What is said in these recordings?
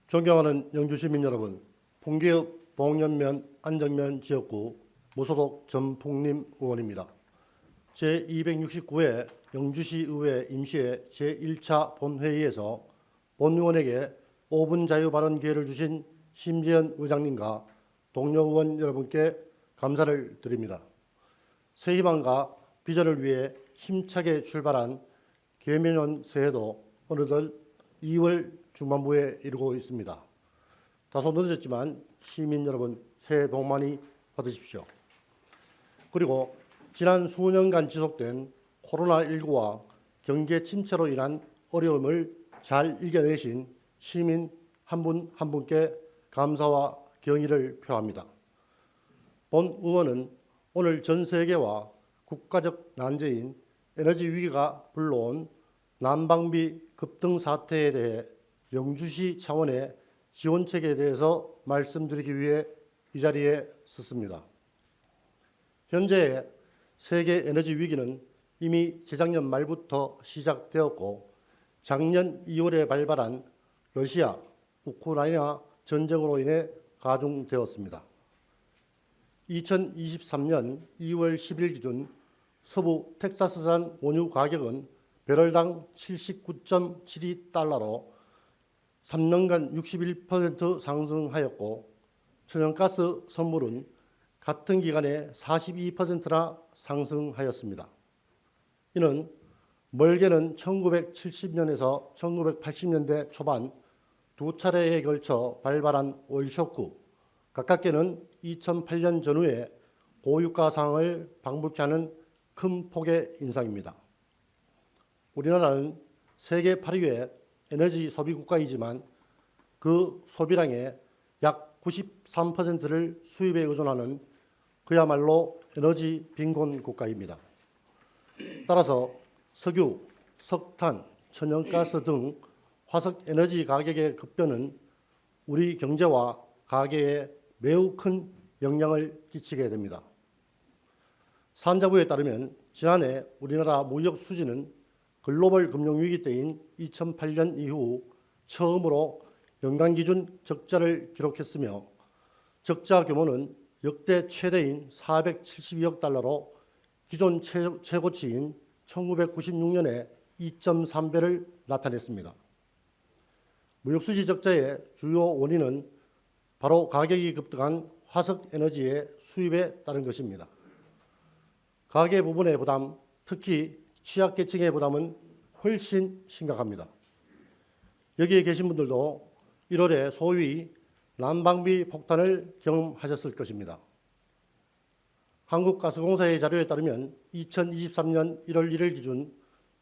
존경하는 영주시민 여러분, 풍기읍 봉연면 안정면 지역구 무소속 전풍림 의원입니다. 제269회 영주시의회 임시회 제1차 본회의에서 본 의원에게 5분 자유 발언 기회를 주신 심재현 의장님과 동료 의원 여러분께 감사를 드립니다. 새 희망과 비전을 위해 힘차게 출발한 계명년 새해도 어느덧 2월 중반부에 이르고 있습니다. 다소 늦었지만 시민 여러분 새해 복 많이 받으십시오. 그리고 지난 수년간 지속된 코로나19와 경제 침체로 인한 어려움을 잘 이겨내신 시민 한 분 한 분께 감사와 경의를 표합니다. 본 의원은 오늘 전 세계와 국가적 난제인 에너지 위기가 불러온 난방비 급등 사태에 대해 영주시 차원의 지원책에 대해서 말씀드리기 위해 이 자리에 섰습니다. 현재의 세계 에너지 위기는 이미 재작년 말부터 시작되었고 작년 2월에 발발한 러시아, 우크라이나 전쟁으로 인해 가중되었습니다. 2023년 2월 10일 기준 서부 텍사스산 원유 가격은 배럴당 79.72달러로 3년간 61% 상승하였고 천연가스 선물은 같은 기간에 42%나 상승하였습니다. 이는 멀게는 1970년에서 1980년대 초반 두 차례에 걸쳐 발발한 오일쇼크, 가깝게는 2008년 전후에 고유가 상황을 방불케 하는 큰 폭의 인상입니다. 우리나라는 세계 8위의 에너지 소비 국가이지만 그 소비량의 약 93%를 수입에 의존하는 그야말로 에너지 빈곤 국가입니다. 따라서 석유, 석탄, 천연가스 등 화석 에너지 가격의 급변은 우리 경제와 가계에 매우 큰 영향을 끼치게 됩니다. 산자부에 따르면 지난해 우리나라 무역 수지는 글로벌 금융위기 때인 2008년 이후 처음으로 연간 기준 적자를 기록했으며 적자 규모는 역대 최대인 472억 달러로 기존 최고치인 1996년에 2.3배를 나타냈습니다. 무역수지 적자의 주요 원인은 바로 가격이 급등한 화석에너지의 수입에 따른 것입니다. 가계 부분의 부담, 특히 취약계층의 부담은 훨씬 심각합니다. 여기에 계신 분들도 1월에 소위 난방비 폭탄을 경험하셨을 것입니다. 한국가스공사의 자료에 따르면 2023년 1월 1일 기준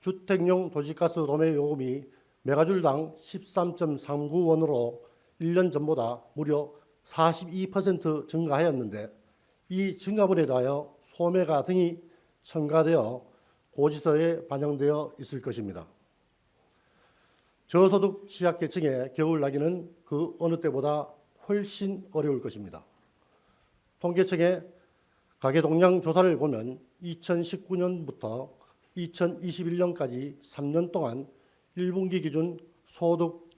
주택용 도시가스 도매 요금이 메가줄당 13.39원으로 1년 전보다 무려 42% 증가하였는데 이 증가분에 대하여 소매가 등이 첨가되어 고지서에 반영되어 있을 것입니다. 저소득 취약계층의 겨울 나기는 그 어느 때보다 훨씬 어려울 것입니다. 통계청의 가계동량 조사를 보면 2019년부터 2021년까지 3년 동안 1분기 기준 소득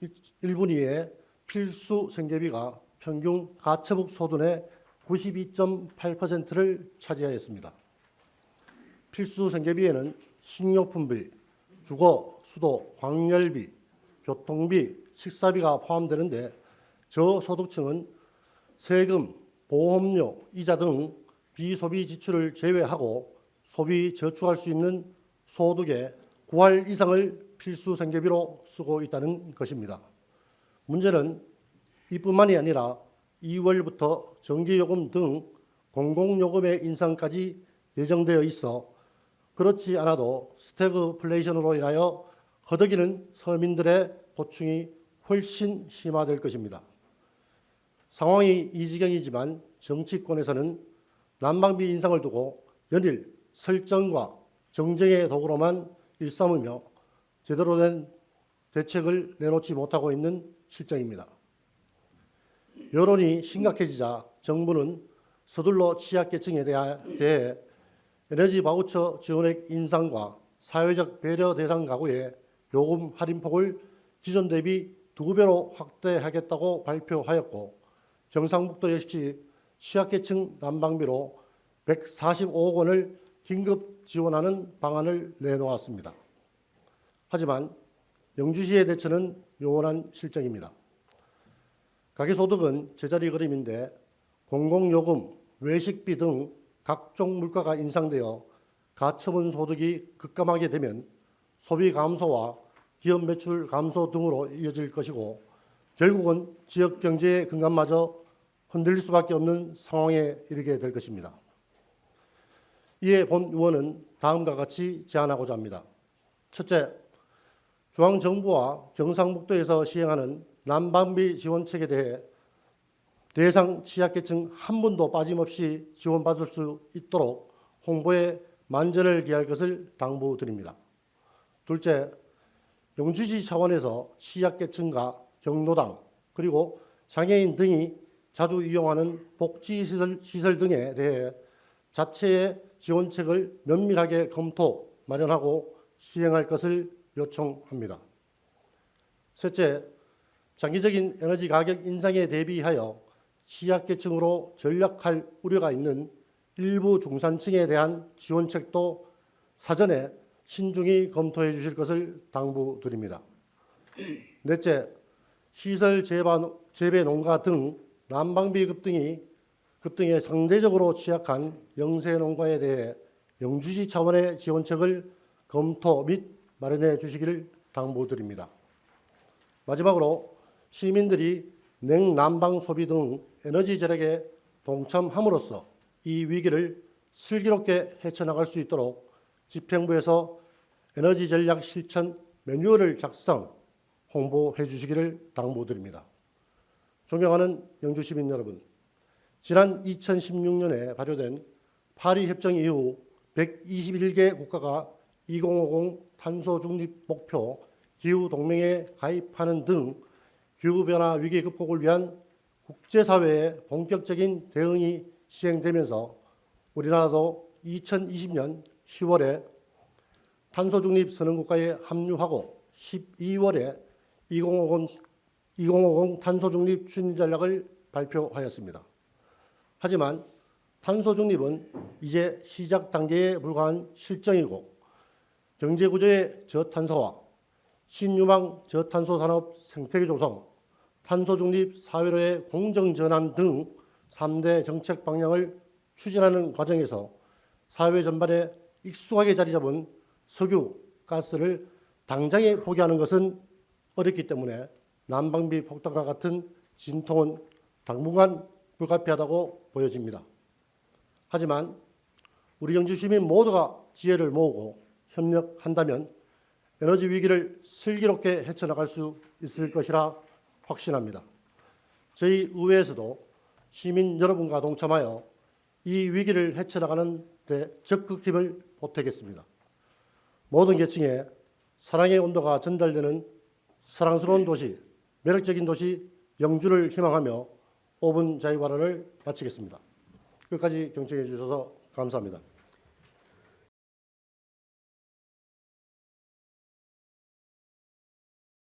1분위의 필수 생계비가 평균 가처분 소득의 92.8%를 차지하였습니다. 필수 생계비에는 식료품비, 주거, 수도, 광열비, 교통비, 식사비가 포함되는데 저소득층은 세금, 보험료, 이자 등 비소비 지출을 제외하고 소비 저축할 수 있는 소득의 9할 이상을 필수 생계비로 쓰고 있다는 것입니다. 문제는 이뿐만이 아니라 2월부터 전기요금 등 공공요금의 인상까지 예정되어 있어 그렇지 않아도 스태그플레이션으로 인하여 허덕이는 서민들의 고충이 훨씬 심화될 것입니다. 상황이 이 지경이지만 정치권에서는 난방비 인상을 두고 연일 설정과 정쟁의 도구로만 일삼으며 제대로 된 대책을 내놓지 못하고 있는 실정입니다. 여론이 심각해지자 정부는 서둘러 취약계층에 대해 에너지 바우처 지원액 인상과 사회적 배려 대상 가구의 요금 할인폭을 기존 대비 2배로 확대하겠다고 발표하였고 경상북도 역시 취약계층 난방비로 145억 원을 긴급 지원하는 방안을 내놓았습니다. 하지만 영주시의 대처는 요원한 실정입니다. 가계소득은 제자리 걸음인데 공공요금, 외식비 등 각종 물가가 인상되어 가처분 소득이 급감하게 되면 소비 감소와 기업 매출 감소 등으로 이어질 것이고 결국은 지역 경제의 근간마저 흔들릴 수밖에 없는 상황에 이르게 될 것입니다. 이에 본 의원은 다음과 같이 제안하고자 합니다. 첫째, 중앙정부와 경상북도에서 시행하는 난방비 지원책에 대해 대상 취약계층 한 분도 빠짐없이 지원받을 수 있도록 홍보에 만전을 기할 것을 당부드립니다. 둘째, 영주시 차원에서 취약계층과 경로당 그리고 장애인 등이 자주 이용하는 복지시설 등에 대해 자체의 지원책을 면밀하게 검토, 마련하고 시행할 것을 요청합니다. 셋째, 장기적인 에너지 가격 인상에 대비하여 취약계층으로 전락할 우려가 있는 일부 중산층에 대한 지원책도 사전에 신중히 검토해 주실 것을 당부드립니다. 넷째, 시설 재배 농가 등 난방비 급등에 상대적으로 취약한 영세 농가에 대해 영주시 차원의 지원책을 검토 및 마련해 주시기를 당부드립니다. 마지막으로 시민들이 냉난방 소비 등 에너지 절약에 동참함으로써 이 위기를 슬기롭게 헤쳐나갈 수 있도록 집행부에서 에너지 전략 실천 매뉴얼을 작성, 홍보해 주시기를 당부드립니다. 존경하는 영주 시민 여러분, 지난 2016년에 발효된 파리 협정 이후 121개 국가가 2050 탄소 중립 목표 기후 동맹에 가입하는 등 기후변화 위기 극복을 위한 국제사회의 본격적인 대응이 시행되면서 우리나라도 2020년 10월에 탄소 중립 선언국가에 합류하고 12월에 2050 탄소 중립 추진 전략을 발표하였습니다. 하지만 탄소 중립은 이제 시작 단계에 불과한 실정이고 경제 구조의 저탄소화, 신유망 저탄소 산업 생태계 조성, 탄소 중립 사회로의 공정 전환 등 3대 정책 방향을 추진하는 과정에서 사회 전반에 익숙하게 자리 잡은 석유, 가스를 당장에 포기하는 것은 어렵기 때문에 난방비 폭등과 같은 진통은 당분간 불가피하다고 보여집니다. 하지만 우리 영주 시민 모두가 지혜를 모으고 협력한다면 에너지 위기를 슬기롭게 헤쳐나갈 수 있을 것이라 확신합니다. 저희 의회에서도 시민 여러분과 동참하여 이 위기를 헤쳐나가는 데 적극 힘을 보태겠습니다. 모든 계층에 사랑의 온도가 전달되는 사랑스러운 도시, 매력적인 도시 영주를 희망하며 5분 자유 발언을 마치겠습니다. 끝까지 경청해 주셔서 감사합니다.